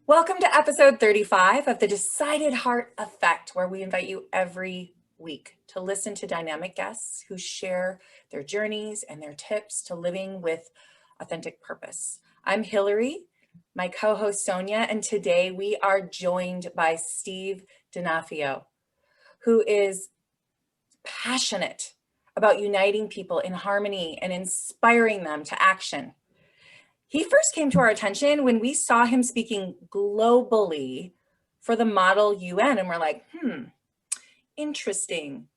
Welcome to episode 35 of the Decided Heart Effect, where we invite you every week to listen to dynamic guests who share their journeys and their tips to living with authentic purpose. I'm Hillary, my co-host Sonia, and today we are joined by Steve Donofrio, who is passionate about uniting people in harmony and inspiring them to action. He first came to our attention when we saw him speaking globally for the Model UN, and we're like, interesting.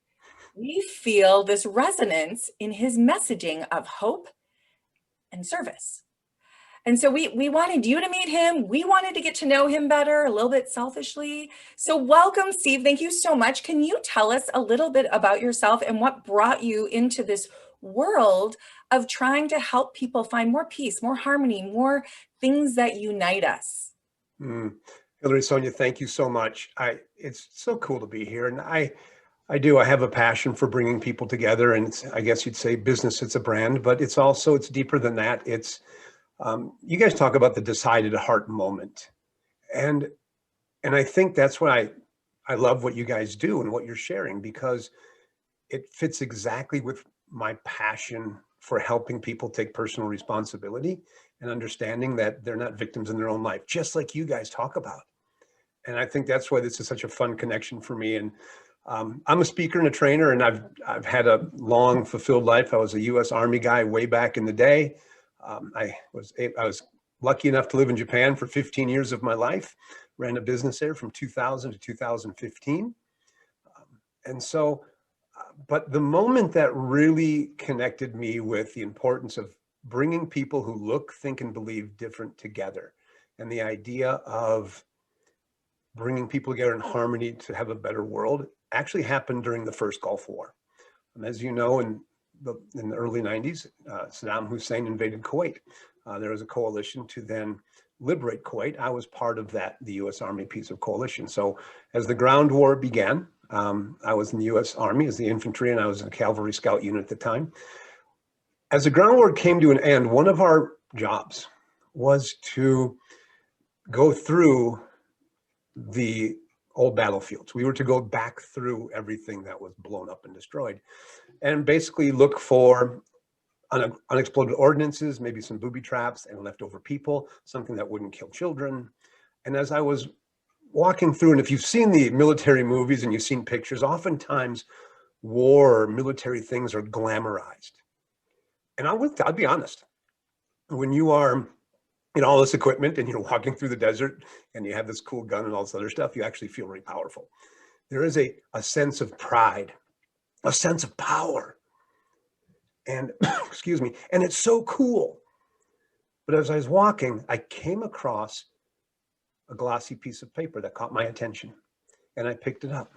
We feel this resonance in his messaging of hope and service. And so we wanted you to meet him. We wanted to get to know him better, a little bit selfishly. So welcome, Steve. Thank you so much. Can you tell us a little bit about yourself and what brought you into this world of trying to help people find more peace, more harmony, more things that unite us? Hillary, Sonia, thank you so much. It's so cool to be here. And I have a passion for bringing people together. And I guess you'd say business, it's a brand, but it's deeper than that. You guys talk about the decided heart moment. And I think that's why I love what you guys do and what you're sharing, because it fits exactly with my passion for helping people take personal responsibility and understanding that they're not victims in their own life, just like you guys talk about. And I think that's why this is such a fun connection for me. And I'm a speaker and a trainer, and I've had a long, fulfilled life. I was a U.S. Army guy way back in the day. I was lucky enough to live in Japan for 15 years of my life, ran a business there from 2000 to 2015. But the moment that really connected me with the importance of bringing people who look, think, and believe different together, and the idea of bringing people together in harmony to have a better world, actually happened during the first Gulf War. As you know, in the early 90s, Saddam Hussein invaded Kuwait. There was a coalition to then liberate Kuwait. I was part of that, the U.S. Army piece of coalition. So as the ground war began, I was in the U.S. Army as the infantry, and I was in a cavalry scout unit at the time. As the ground war came to an end, one of our jobs was to go through the old battlefields. We were to go back through everything that was blown up and destroyed, and basically look for unexploded ordnances, maybe some booby traps and leftover people, something that wouldn't kill children. And as I was walking through, and if you've seen the military movies and you've seen pictures, oftentimes war or military things are glamorized. And I'll be honest, when you are in all this equipment and you're walking through the desert and you have this cool gun and all this other stuff, you actually feel very powerful. There is a sense of pride, a sense of power. And excuse me, and it's so cool. But as I was walking, I came across a glossy piece of paper that caught my attention, and I picked it up.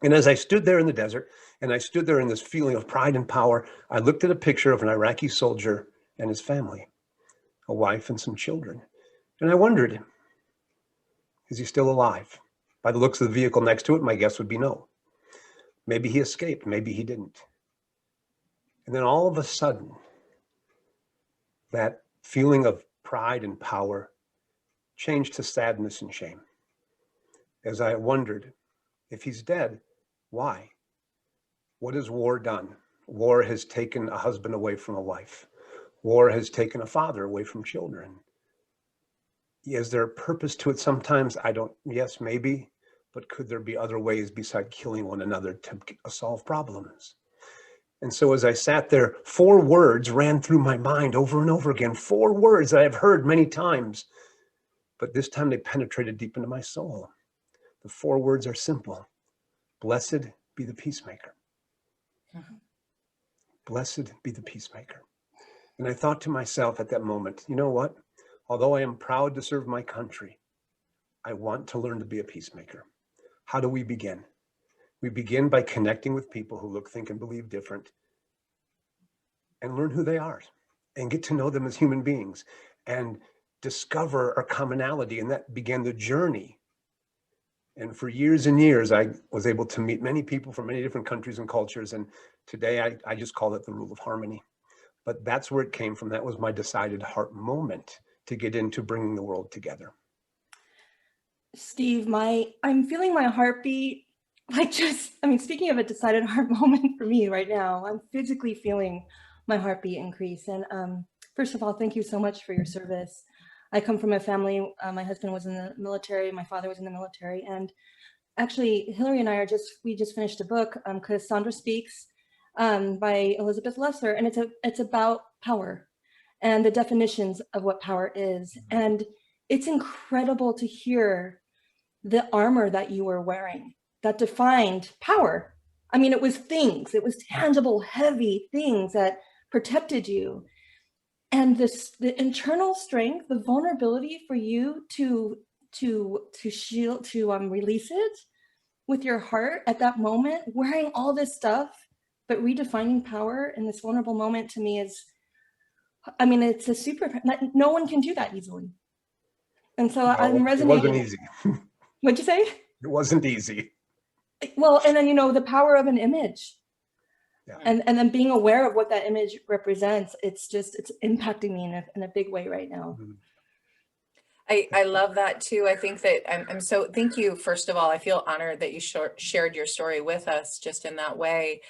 And as I stood there in the desert, and I stood there in this feeling of pride and power, I looked at a picture of an Iraqi soldier and his family, a wife and some children. And I wondered, is he still alive? By the looks of the vehicle next to it, my guess would be no. Maybe he escaped, maybe he didn't. And then all of a sudden, that feeling of pride and power changed to sadness and shame. As I wondered, if he's dead, why? What has war done? War has taken a husband away from a wife. War has taken a father away from children. Is there a purpose to it sometimes? Yes, maybe, but could there be other ways besides killing one another to solve problems? And so as I sat there, 4 words ran through my mind over and over again, 4 words that I've heard many times, but this time they penetrated deep into my soul. The 4 words are simple. Blessed be the peacemaker. Mm-hmm. Blessed be the peacemaker. And I thought to myself at that moment, you know what? Although I am proud to serve my country, I want to learn to be a peacemaker. How do we begin? We begin by connecting with people who look, think, and believe different, and learn who they are and get to know them as human beings and discover our commonality. And that began the journey. And for years and years, I was able to meet many people from many different countries and cultures. And today I just call it the rule of harmony. But that's where it came from. That was my decided heart moment to get into bringing the world together. Steve, I'm feeling my heartbeat, like speaking of a decided heart moment for me right now, I'm physically feeling my heartbeat increase. And first of all, thank you so much for your service. I come from a family, my husband was in the military, my father was in the military, and actually Hillary and I we just finished a book, Cassandra Speaks, by Elizabeth Lesser, and it's about power and the definitions of what power is. And it's incredible to hear the armor that you were wearing that defined power. I mean, it was tangible, heavy things that protected you. And the internal strength, the vulnerability for you to shield, to release it with your heart at that moment, wearing all this stuff, but redefining power in this vulnerable moment, to me is, I mean, it's a super, no one can do that easily. And so No, I'm resonating. It wasn't easy. What'd you say? It wasn't easy. Well, and then, the power of an image. Yeah. And then being aware of what that image represents, it's impacting me in a big way right now. Mhm. I love that too. I think that I'm so, thank you. First of all, I feel honored that you shared your story with us just in that way.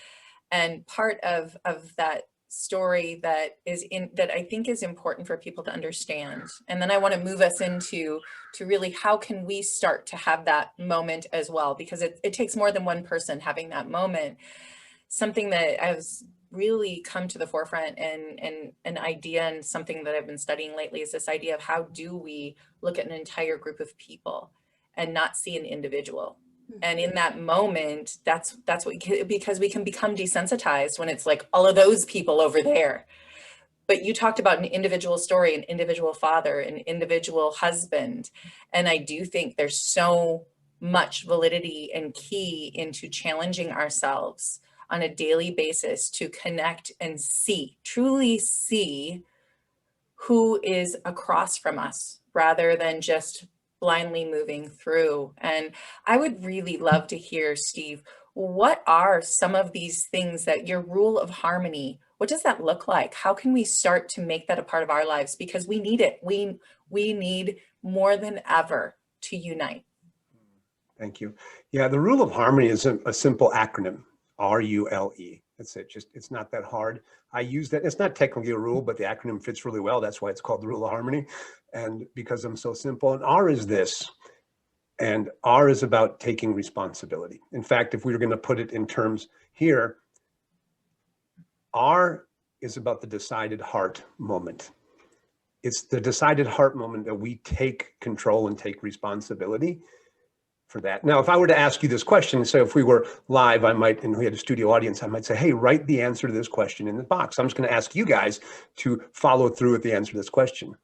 And part of that story that I think is important for people to understand. And then I want to move us into really, how can we start to have that moment as well? Because it takes more than one person having that moment. Something that has really come to the forefront, and an idea, and something that I've been studying lately, is this idea of how do we look at an entire group of people and not see an individual. And in that moment, that's what, because we can become desensitized when it's like all of those people over there. But you talked about an individual story, an individual father, an individual husband. And I do think there's so much validity and key into challenging ourselves on a daily basis to connect and truly see who is across from us, rather than just blindly moving through. And I would really love to hear, Steve, what are some of these things that your rule of harmony, what does that look like? How can we start to make that a part of our lives? Because we need it. We need more than ever to unite. Thank you. Yeah, the rule of harmony is a simple acronym, R.U.L.E. That's it. It's not that hard. I use that. It's not technically a rule, but the acronym fits really well. That's why it's called the rule of harmony. And because I'm so simple. And R is this. And R is about taking responsibility. In fact, if we were going to put it in terms here, R is about the decided heart moment. It's the decided heart moment that we take control and take responsibility for that. Now, if I were to ask you this question, so if we were live, and we had a studio audience, I might say, hey, write the answer to this question in the box. I'm just going to ask you guys to follow through with the answer to this question.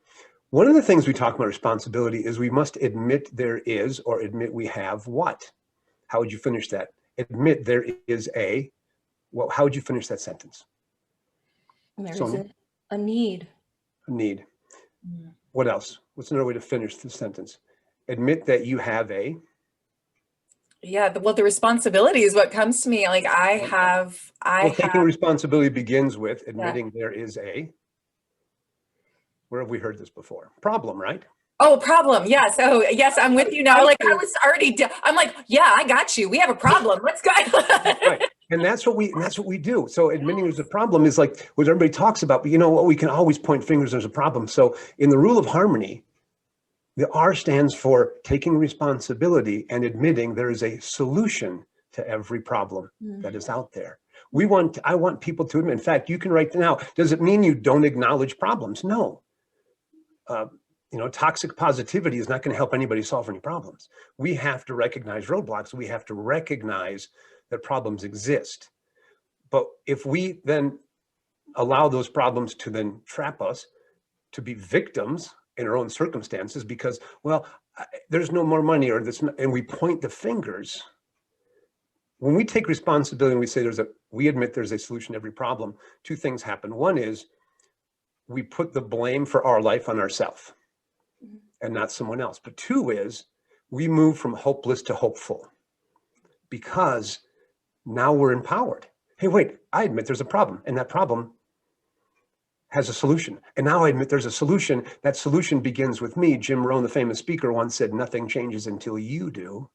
One of the things we talk about responsibility is we must admit there is, or admit we have what? How would you finish that? Admit there is well, how would you finish that sentence? There is a need. A need. What else? What's another way to finish the sentence? Admit that you have Yeah, the responsibility is what comes to me. Like taking responsibility begins with admitting there is where have we heard this before? Problem, right? Oh, problem. Yes. Oh, yes. I'm with you now. Like I was already, I'm like, yeah, I got you. We have a problem. Let's go. Right. And that's what we do. So admitting there's a problem is like what everybody talks about, but you know what? We can always point fingers, there's a problem. So in the rule of harmony, the R stands for taking responsibility and admitting there is a solution to every problem that is out there. I want people to admit, in fact, you can write now, does it mean you don't acknowledge problems? No. Toxic positivity is not going to help anybody solve any problems. We have to recognize roadblocks. We have to recognize that problems exist. But if we then allow those problems to then trap us, to be victims in our own circumstances, because, well, there's no more money or this, and we point the fingers. When we take responsibility and we say we admit there's a solution to every problem, two things happen. One is we put the blame for our life on ourselves and not someone else. But two is we move from hopeless to hopeful, because now we're empowered. Hey, wait, I admit there's a problem, and that problem has a solution. And now I admit there's a solution. That solution begins with me. Jim Rohn, the famous speaker, once said, nothing changes until you do.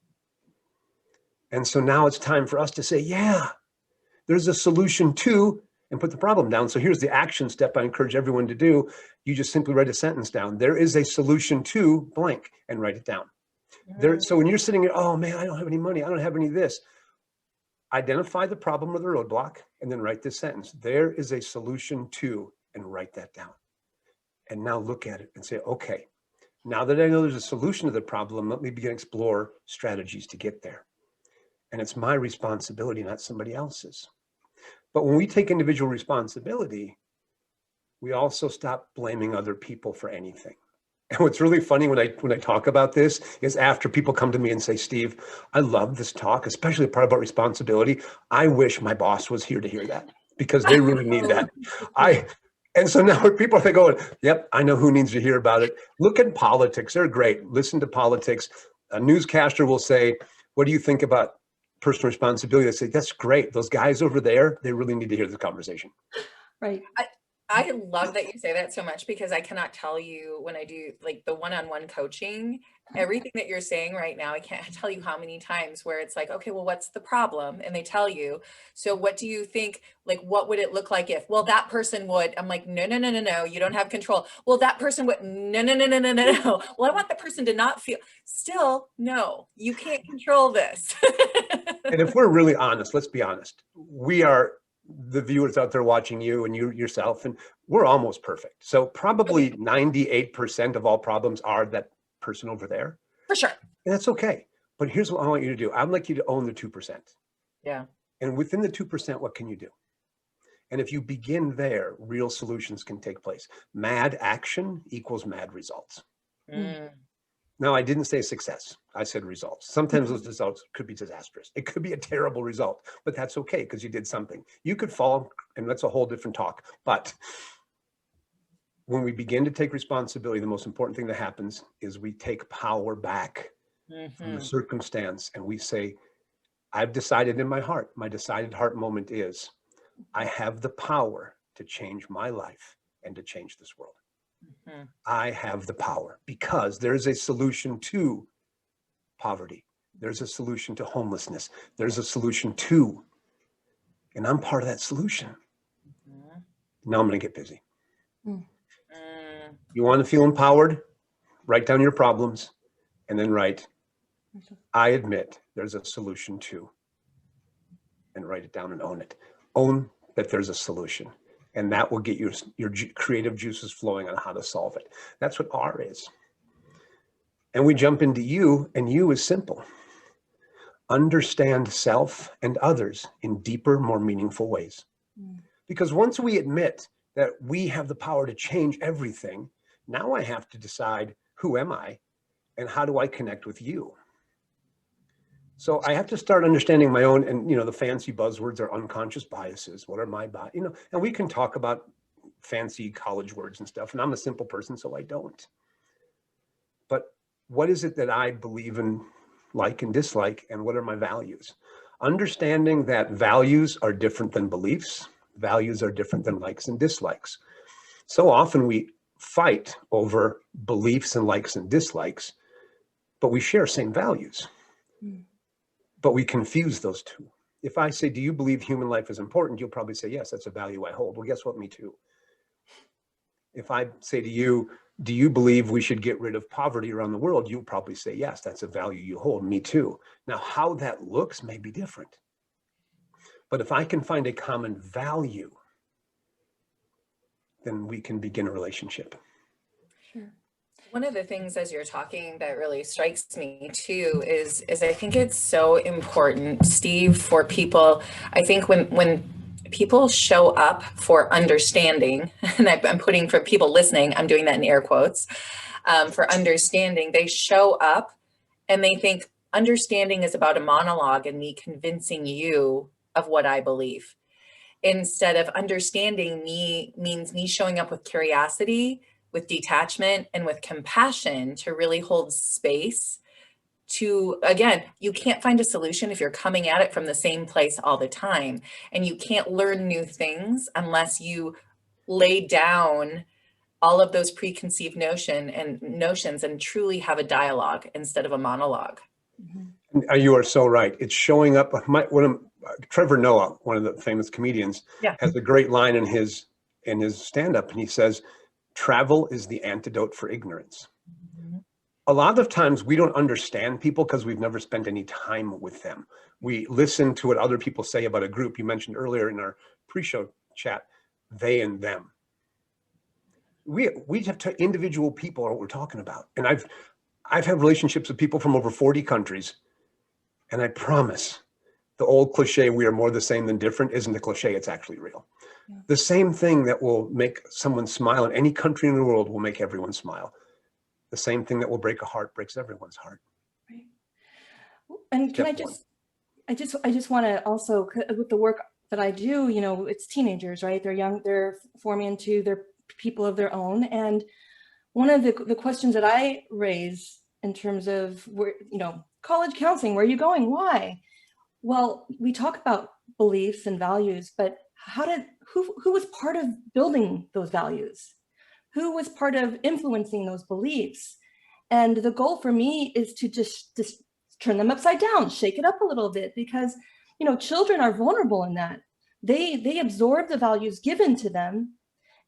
And so now it's time for us to say, yeah, there's a solution to, and put the problem down. So here's the action step I encourage everyone to do. You just simply write a sentence down. There is a solution to blank, and write it down. So when you're sitting there, oh man, I don't have any money, I don't have any of this. Identify the problem or the roadblock, and then write this sentence. There is a solution to, and write that down. And now look at it and say, okay, now that I know there's a solution to the problem, let me begin to explore strategies to get there. And it's my responsibility, not somebody else's. But when we take individual responsibility, we also stop blaming other people for anything. And what's really funny when I talk about this is after people come to me and say, Steve, I love this talk, especially the part about responsibility. I wish my boss was here to hear that, because they really need that. And so now people are going, yep, I know who needs to hear about it. Look at politics. They're great. Listen to politics. A newscaster will say, what do you think about personal responsibility? They say, that's great. Those guys over there, they really need to hear this conversation. Right. I love that you say that so much, because I cannot tell you, when I do like the one-on-one coaching, everything that you're saying right now, I can't tell you how many times where it's like, okay, well, what's the problem? And they tell you, so what do you think, like, what would it look like if, well, that person would, I'm like, no, you don't have control. Well, that person would, no. Well, I want the person to not feel, still, no, you can't control this. And if we're really honest, let's be honest, we are the viewers out there watching you and you yourself, and we're almost perfect. So probably 98% of all problems are that person over there. For sure. And that's okay. But here's what I want you to do. I'd like you to own the 2%. Yeah. And within the 2%, what can you do? And if you begin there, real solutions can take place. Mad action equals mad results. Now, I didn't say success. I said results. Sometimes those results could be disastrous. It could be a terrible result, but that's okay, because you did something. You could fall, and that's a whole different talk. But when we begin to take responsibility, the most important thing that happens is we take power back from the circumstance, and we say, I've decided in my heart, my decided heart moment is, I have the power to change my life and to change this world. I have the power, because there's a solution to poverty. There's a solution to homelessness. There's a solution to, and I'm part of that solution. Now I'm going to get busy. You want to feel empowered? Write down your problems, and then write, I admit there's a solution to, and write it down and own it. Own that there's a solution. And that will get your creative juices flowing on how to solve it. That's what R is. And we jump into U, and U is simple. Understand self and others in deeper, more meaningful ways. Because once we admit that we have the power to change everything, now I have to decide, who am I and how do I connect with you? So I have to start understanding my own, and the fancy buzzwords are unconscious biases. What are my biases? And we can talk about fancy college words and stuff, and I'm a simple person, so I don't. But what is it that I believe in, like and dislike, and what are my values? Understanding that values are different than beliefs, values are different than likes and dislikes. So often we fight over beliefs and likes and dislikes, but we share same values. But we confuse those two. If I say, do you believe human life is important? You'll probably say, yes, that's a value I hold. Well, guess what? Me too. If I say to you, do you believe we should get rid of poverty around the world? You'll probably say, yes, that's a value you hold. Me too. Now, how that looks may be different. But if I can find a common value, then we can begin a relationship. Sure. One of the things as you're talking that really strikes me too is I think it's so important, Steve, for people. I think when people show up for understanding, and I'm putting, for people listening, I'm doing that in air quotes, for understanding, they show up and they think understanding is about a monologue and me convincing you of what I believe. Instead of understanding me means me showing up with curiosity, with detachment, and with compassion to really hold space to, again, you can't find a solution if you're coming at it from the same place all the time. And you can't learn new things unless you lay down all of those preconceived notions and truly have a dialogue instead of a monologue. You are so right. It's showing up. Trevor Noah, one of the famous comedians, has a great line in his stand-up, and he says, "Travel is the antidote for ignorance." A lot of times we don't understand people because we've never spent any time with them. We listen to what other people say about a group. You mentioned earlier in our pre-show chat, they and them. We have to individual people are what we're talking about. And I've had relationships with people from over 40 countries. And I promise the old cliche, we are more the same than different, isn't a cliche, it's actually real. Yeah. The same thing that will make someone smile in any country in the world will make everyone smile. The same thing that will break a heart breaks everyone's heart. Right. And can I just want to also, with the work that I do, you know, it's teenagers, right? They're young, they're forming into their people of their own. And one of the questions that I raise in terms of where, you know, college counseling, where are you going? Why? Well, we talk about beliefs and values, but who was part of building those values? Who was part of influencing those beliefs? And the goal for me is to just turn them upside down, shake it up a little bit, because, you know, children are vulnerable in that. They absorb the values given to them.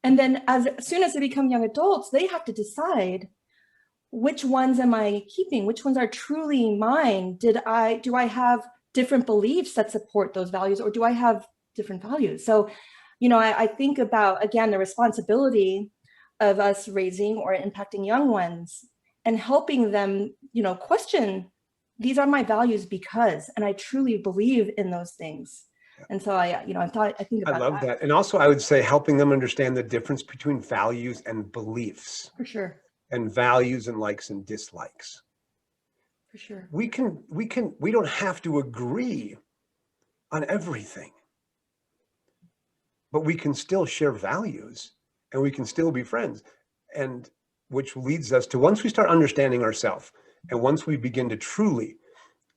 And then as soon as they become young adults, they have to decide, which ones am I keeping? Which ones are truly mine? Do I have different beliefs that support those values, or do I have different values? So, you know, I think about, again, the responsibility of us raising or impacting young ones and helping them, you know, question, these are my values because, and I truly believe in those things. And so I think about I love that. And also I would say helping them understand the difference between values and beliefs. For sure. And values and likes and dislikes. For sure. We don't have to agree on everything, but we can still share values and we can still be friends. And which leads us to, once we start understanding ourselves and once we begin to truly,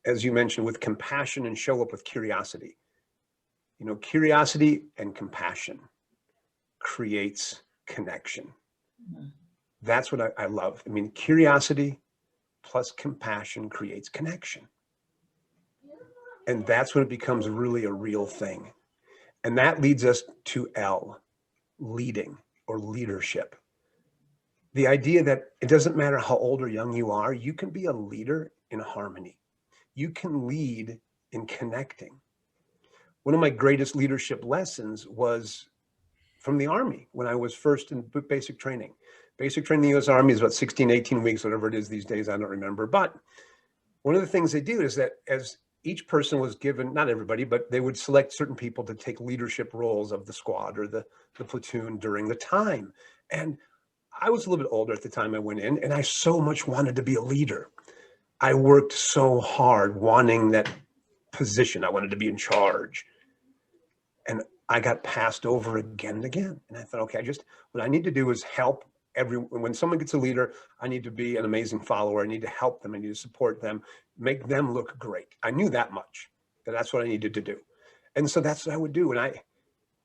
as you mentioned, with compassion and show up with curiosity, you know, curiosity and compassion creates connection. Mm-hmm. That's what I love. I mean, curiosity plus compassion creates connection. And that's when it becomes really a real thing. And that leads us to L, leading or leadership. The idea that it doesn't matter how old or young you are, you can be a leader in harmony. You can lead in connecting. One of my greatest leadership lessons was from the Army when I was first in basic training. Basic training in the U.S. Army is about 16, 18 weeks, whatever it is these days, I don't remember. But one of the things they do is that as each person was given, not everybody, but they would select certain people to take leadership roles of the squad or the platoon during the time. And I was a little bit older at the time I went in, and I so much wanted to be a leader. I worked so hard wanting that position. I wanted to be in charge. And I got passed over again and again. And I thought, okay, what I need to do is help everyone. When someone gets a leader, I need to be an amazing follower. I need to help them. I need to support them, make them look great. I knew that much, that's what I needed to do. And so that's what I would do. And I,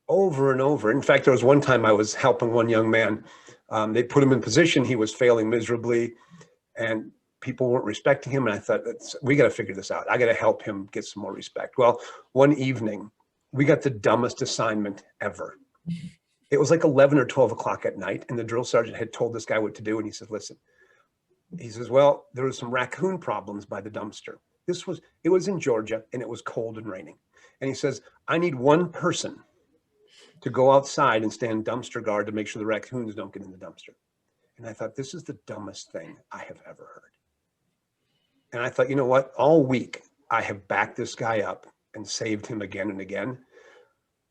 over and over, in fact, there was one time I was helping one young man. They put him in position. He was failing miserably and people weren't respecting him. And I thought, we got to figure this out. I got to help him get some more respect. Well, one evening, we got the dumbest assignment ever. It was like 11 or 12 o'clock at night, and the drill sergeant had told this guy what to do, and he said, listen, he says, well, there was some raccoon problems by the dumpster. It was in Georgia, and it was cold and raining. And he says, I need one person to go outside and stand dumpster guard to make sure the raccoons don't get in the dumpster. And I thought, this is the dumbest thing I have ever heard. And I thought, you know what? All week, I have backed this guy up and saved him again and again.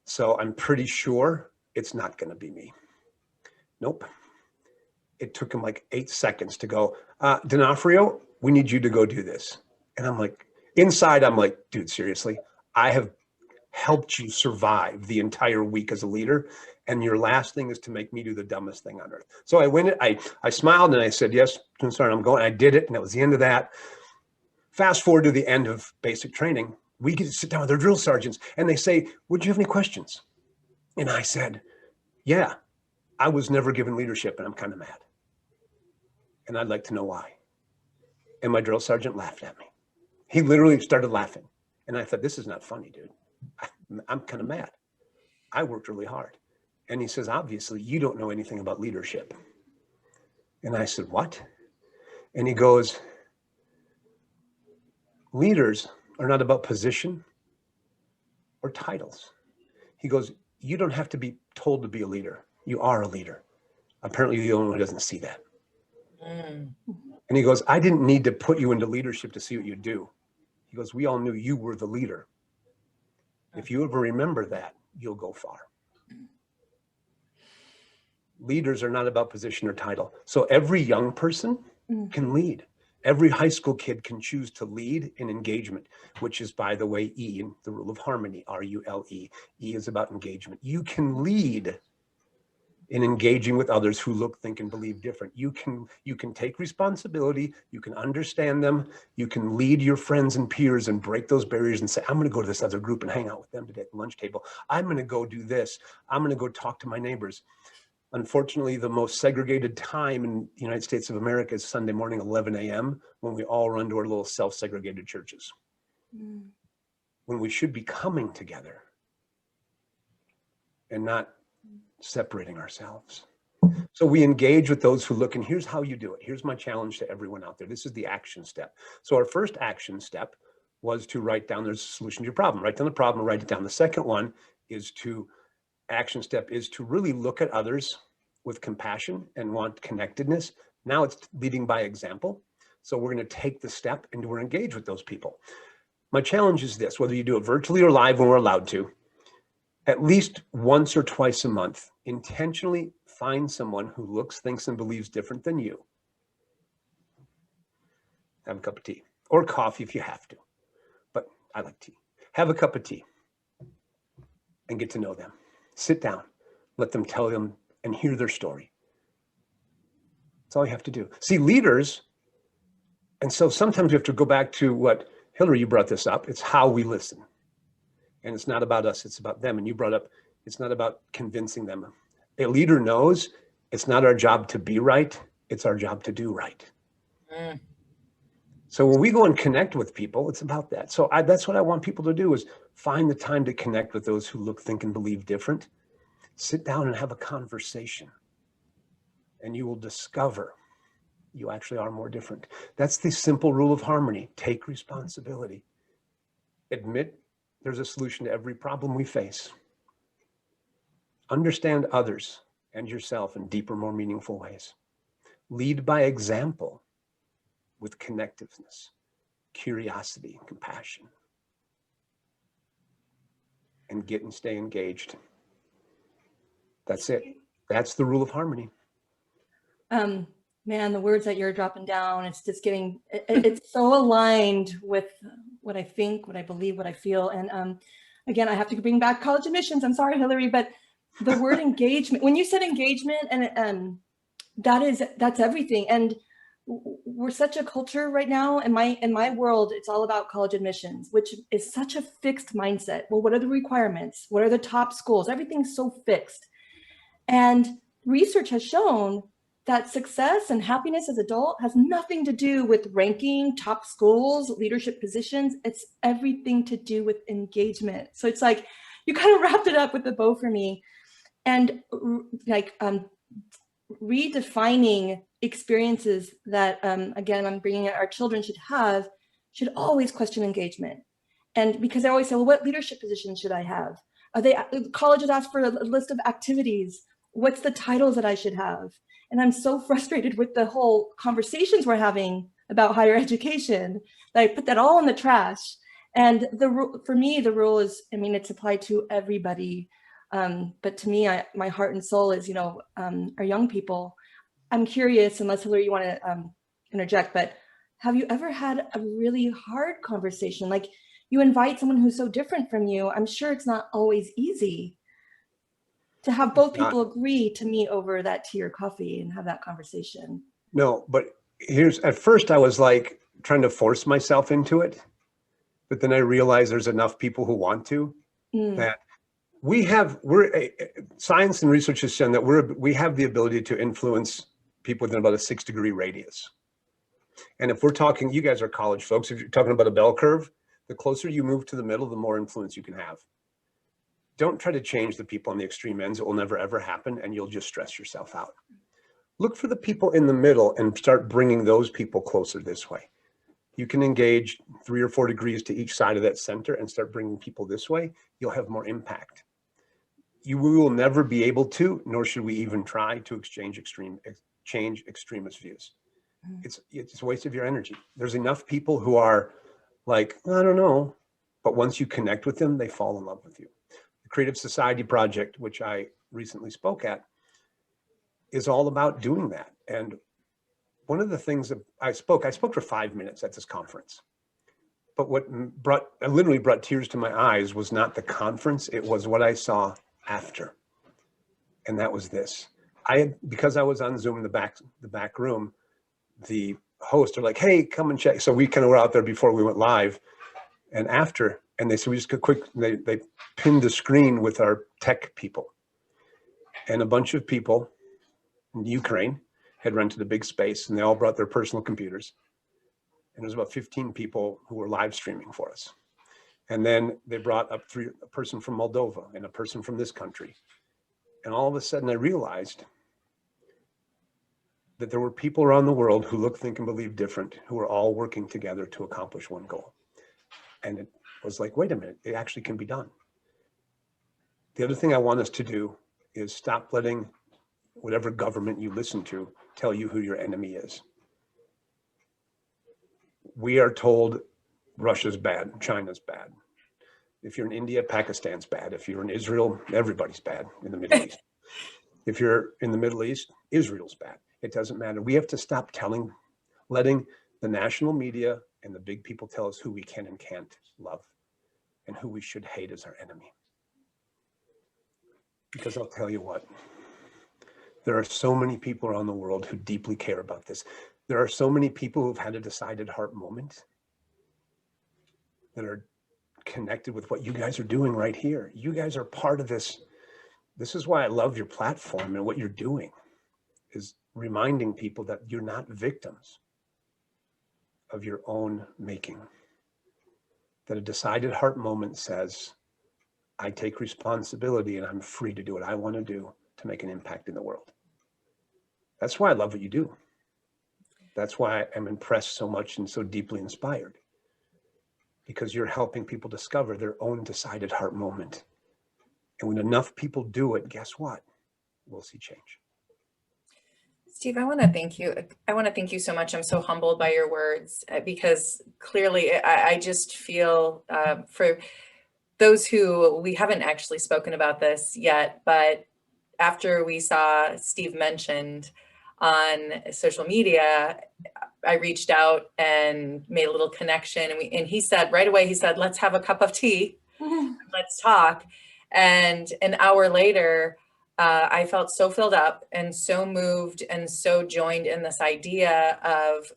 So I'm pretty sure it's not going to be me. Nope. It took him like 8 seconds to go, Donofrio, we need you to go do this. And I'm like, inside, I'm like, dude, seriously, I have helped you survive the entire week as a leader. And your last thing is to make me do the dumbest thing on earth. So I went, I smiled and I said, yes, sorry, I'm going. I did it. And that was the end of that. Fast forward to the end of basic training. We get to sit down with our drill sergeants and they say, would you have any questions? And I said, yeah, I was never given leadership and I'm kind of mad. And I'd like to know why. And my drill sergeant laughed at me. He literally started laughing. And I thought, this is not funny, dude. I'm kind of mad. I worked really hard. And he says, obviously, you don't know anything about leadership. And I said, what? And he goes, leaders are not about position or titles. He goes, you don't have to be told to be a leader. You are a leader. Apparently, you're the only one who doesn't see that. And he goes, I didn't need to put you into leadership to see what you do. He goes, we all knew you were the leader. If you ever remember that, you'll go far. Leaders are not about position or title. So every young person can lead. Every high school kid can choose to lead in engagement, which is, by the way, E in the rule of harmony, R.U.L.E. E is about engagement. You can lead in engaging with others who look, think, and believe different. You can take responsibility. You can understand them. You can lead your friends and peers and break those barriers and say, I'm going to go to this other group and hang out with them today at the lunch table. I'm going to go do this. I'm going to go talk to my neighbors. Unfortunately, the most segregated time in the United States of America is Sunday morning, 11 a.m., when we all run to our little self-segregated churches. When we should be coming together and not separating ourselves. So we engage with those who look, and here's how you do it. Here's my challenge to everyone out there. This is the action step. So our first action step was to write down, there's a solution to your problem. Write down the problem, write it down. The second one is action step is to really look at others with compassion and want connectedness. Now it's leading by example. So we're going to take the step and we're engaged with those people. My challenge is this, whether you do it virtually or live when we're allowed to, at least once or twice a month, intentionally find someone who looks, thinks, and believes different than you. Have a cup of tea or coffee if you have to, but I like tea. Have a cup of tea and get to know them. Sit down, let them tell them and hear their story. That's all you have to do. See, leaders, and so sometimes we have to go back to what, Hillary, you brought this up, it's how we listen. And it's not about us, it's about them. And you brought up, it's not about convincing them. A leader knows it's not our job to be right, it's our job to do right. So when we go and connect with people, it's about that. So that's what I want people to do, is find the time to connect with those who look, think, and believe different. Sit down and have a conversation. And you will discover you actually are more different. That's the simple rule of harmony. Take responsibility. Admit there's a solution to every problem we face. Understand others and yourself in deeper, more meaningful ways. Lead by example with connectiveness, curiosity, and compassion. And get and stay engaged. That's it. That's the rule of harmony. Man, the words that you're dropping down, it's just getting, it's so aligned with what I think, what I believe, what I feel. And again, I have to bring back college admissions. I'm sorry, Hillary, but the word engagement, when you said engagement, and that's everything. And we're such a culture right now. In my world, it's all about college admissions, which is such a fixed mindset. Well, what are the requirements? What are the top schools? Everything's so fixed. And research has shown that success and happiness as an adult has nothing to do with ranking, top schools, leadership positions. It's everything to do with engagement. So it's like, you kind of wrapped it up with a bow for me. And like redefining experiences that, again, I'm bringing it, our children should always question engagement. And because I always say, well, what leadership position should I have? Colleges ask for a list of activities. What's the titles that I should have? And I'm so frustrated with the whole conversations we're having about higher education that I put that all in the trash. And for me, the rule is, I mean, it's applied to everybody. But to me, my heart and soul is, our young people. I'm curious, unless Hillary, you want to interject, but have you ever had a really hard conversation? Like, you invite someone who's so different from you. I'm sure it's not always easy to have both people agree to meet over that tea or coffee and have that conversation. No, but at first I was like trying to force myself into it, but then I realized there's enough people who want to, that Science and research has shown that we have the ability to influence people within about a 6-degree radius. And if we're talking, you guys are college folks, if you're talking about a bell curve, the closer you move to the middle, the more influence you can have. Don't try to change the people on the extreme ends. It will never, ever happen, and you'll just stress yourself out. Look for the people in the middle and start bringing those people closer this way. You can engage 3 or 4 degrees to each side of that center and start bringing people this way. You'll have more impact. We will never be able to, nor should we even try to change extremist views. It's a waste of your energy. There's enough people who are like, I don't know, but once you connect with them, they fall in love with you. The Creative Society Project, which I recently spoke at, is all about doing that. And one of the things that I spoke for 5 minutes at this conference. But what literally brought tears to my eyes was not the conference, it was what I saw after. And that was this. Because I was on Zoom in the back room, the hosts are like, hey, come and check. So we kind of were out there before we went live and after, and they said, we just go quick. They pinned the screen with our tech people, and a bunch of people in Ukraine had rented a big space, and they all brought their personal computers. And there was about 15 people who were live streaming for us. And then they brought up a person from Moldova and a person from this country. And all of a sudden I realized that there were people around the world who look, think, and believe different, who are all working together to accomplish one goal. And it was like, wait a minute, it actually can be done. The other thing I want us to do is stop letting whatever government you listen to tell you who your enemy is. We are told Russia's bad, China's bad. If you're in India, Pakistan's bad. If you're in Israel, everybody's bad in the Middle East. If you're in the Middle East, Israel's bad. It doesn't matter. We have to stop letting the national media and the big people tell us who we can and can't love and who we should hate as our enemy. Because I'll tell you what, there are so many people around the world who deeply care about this. There are so many people who've had a decided heart moment that are connected with what you guys are doing right here. You guys are part of this. This is why I love your platform, and what you're doing is reminding people that you're not victims of your own making. That a decided heart moment says, I take responsibility and I'm free to do what I want to do to make an impact in the world. That's why I love what you do. That's why I'm impressed so much and so deeply inspired, because you're helping people discover their own decided heart moment. And when enough people do it, guess what? We'll see change. Steve, I want to thank you. I want to thank you so much. I'm so humbled by your words, because clearly I just feel for those who, we haven't actually spoken about this yet, but after we saw Steve mentioned on social media, I reached out and made a little connection, and he said right away, he said, let's have a cup of tea, let's talk. And an hour later, I felt so filled up and so moved and so joined in this idea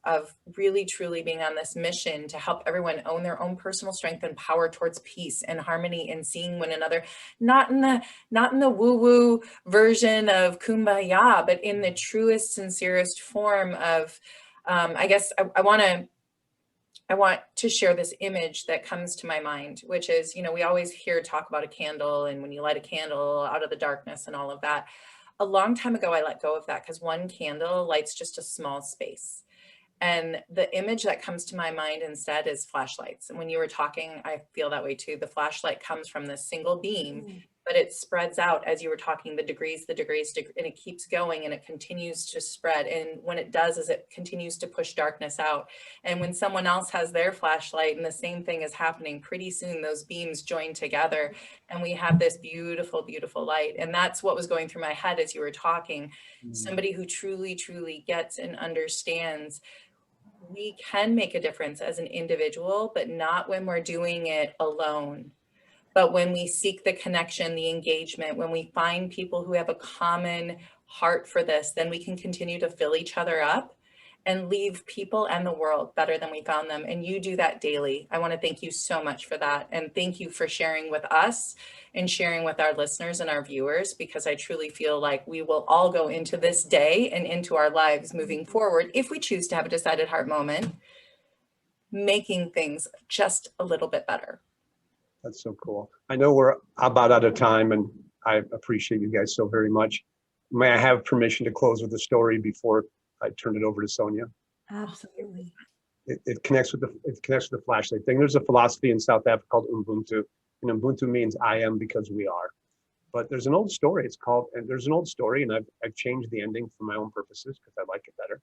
of really truly being on this mission to help everyone own their own personal strength and power towards peace and harmony and seeing one another, not in the woo-woo version of kumbaya, but in the truest, sincerest form of, I guess I want to share this image that comes to my mind, which is, we always hear talk about a candle, and when you light a candle out of the darkness and all of that. A long time ago, I let go of that, because one candle lights just a small space. And the image that comes to my mind instead is flashlights. And when you were talking, I feel that way too. The flashlight comes from this single beam, but it spreads out as you were talking, the degrees, and it keeps going, and it continues to spread. And when it does is it continues to push darkness out. And when someone else has their flashlight and the same thing is happening, pretty soon those beams join together and we have this beautiful, beautiful light. And that's what was going through my head as you were talking. Somebody who truly, truly gets and understands we can make a difference as an individual, but not when we're doing it alone. But when we seek the connection, the engagement, when we find people who have a common heart for this, then we can continue to fill each other up and leave people and the world better than we found them. And you do that daily. I want to thank you so much for that. And thank you for sharing with us and sharing with our listeners and our viewers, because I truly feel like we will all go into this day and into our lives moving forward, if we choose to have a decided heart moment, making things just a little bit better. That's so cool. I know we're about out of time, and I appreciate you guys so very much. May I have permission to close with a story before I turn it over to Sonia? Absolutely. It connects with the flashlight thing. There's a philosophy in South Africa called Ubuntu, and Ubuntu means I am because we are. But there's an old story. And I've changed the ending for my own purposes because I like it better.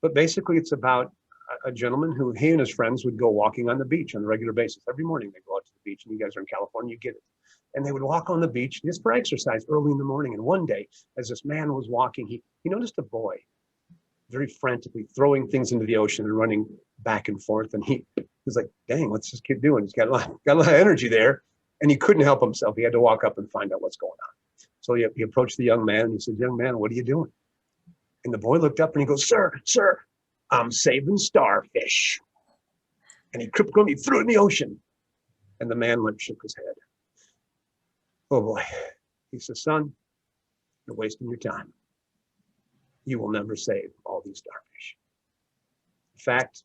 But basically, it's about a gentleman who he and his friends would go walking on the beach on a regular basis. Every morning they go out to the beach, and you guys are in California, you get it. And they would walk on the beach just for exercise early in the morning. And one day, as this man was walking, he noticed a boy very frantically throwing things into the ocean and running back and forth. And he was like, dang, what's this kid doing? He's got a lot of energy there. And he couldn't help himself. He had to walk up and find out what's going on. So he approached the young man and he said, young man, what are you doing? And the boy looked up and he goes, sir, I'm saving starfish. And he tripped on me, threw it in the ocean. And the man shook his head. Oh boy. He says, son, you're wasting your time. You will never save all these starfish. In fact,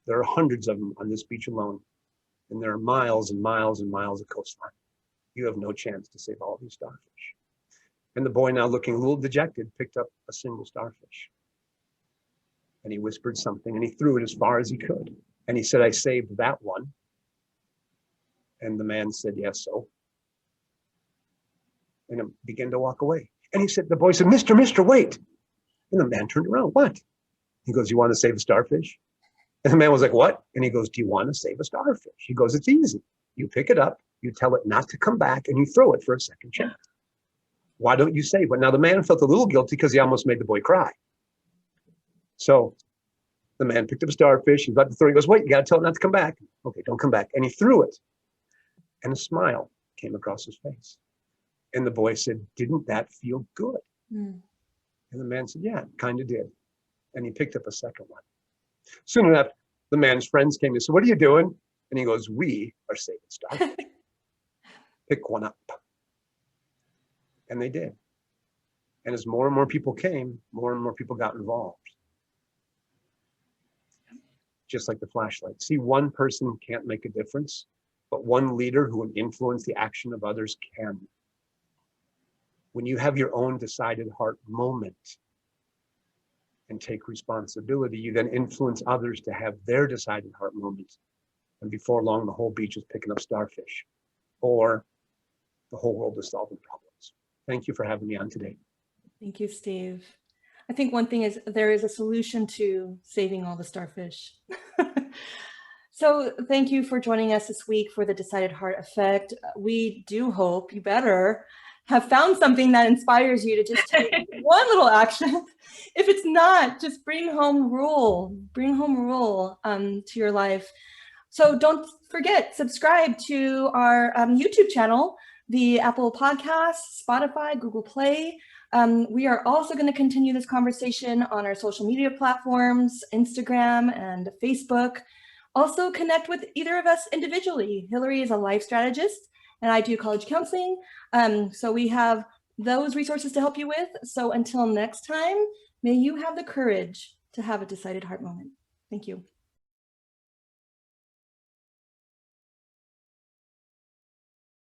there are hundreds of them on this beach alone, and there are miles and miles and miles of coastline. You have no chance to save all these starfish. And the boy, now looking a little dejected, picked up a single starfish. And he whispered something, and he threw it as far as he could. And he said, I saved that one. And the man said, yes, so. And began to walk away. And the boy said, Mister, wait. And the man turned around, what? He goes, you want to save a starfish? And the man was like, what? And he goes, do you want to save a starfish? He goes, it's easy. You pick it up, you tell it not to come back, and you throw it for a second chance. Why don't you save it? Now, the man felt a little guilty because he almost made the boy cry. So the man picked up a starfish. He's about to throw it. He goes, wait, you got to tell it not to come back. Okay, don't come back. And he threw it. And a smile came across his face. And the boy said, didn't that feel good? Mm. And the man said, yeah, it kind of did. And he picked up a second one. Soon enough, the man's friends came and said, what are you doing? And he goes, we are saving starfish. Pick one up. And they did. And as more and more people came, more and more people got involved. Just like the flashlight. See, one person can't make a difference, but one leader who will influence the action of others can. When you have your own decided heart moment and take responsibility, you then influence others to have their decided heart moment. And before long, the whole beach is picking up starfish, or the whole world is solving problems. Thank you for having me on today. Thank you, Steve. I think one thing is there is a solution to saving all the starfish. So thank you for joining us this week for the Decided Heart Effect. We do hope you better have found something that inspires you to just take one little action. If it's not, just bring home R.U.L.E. To your life. So don't forget, subscribe to our YouTube channel, the Apple Podcasts, Spotify, Google Play. We are also going to continue this conversation on our social media platforms, Instagram and Facebook. Also connect with either of us individually. Hillary is a life strategist and I do college counseling. So we have those resources to help you with. So until next time, may you have the courage to have a decided heart moment. Thank you.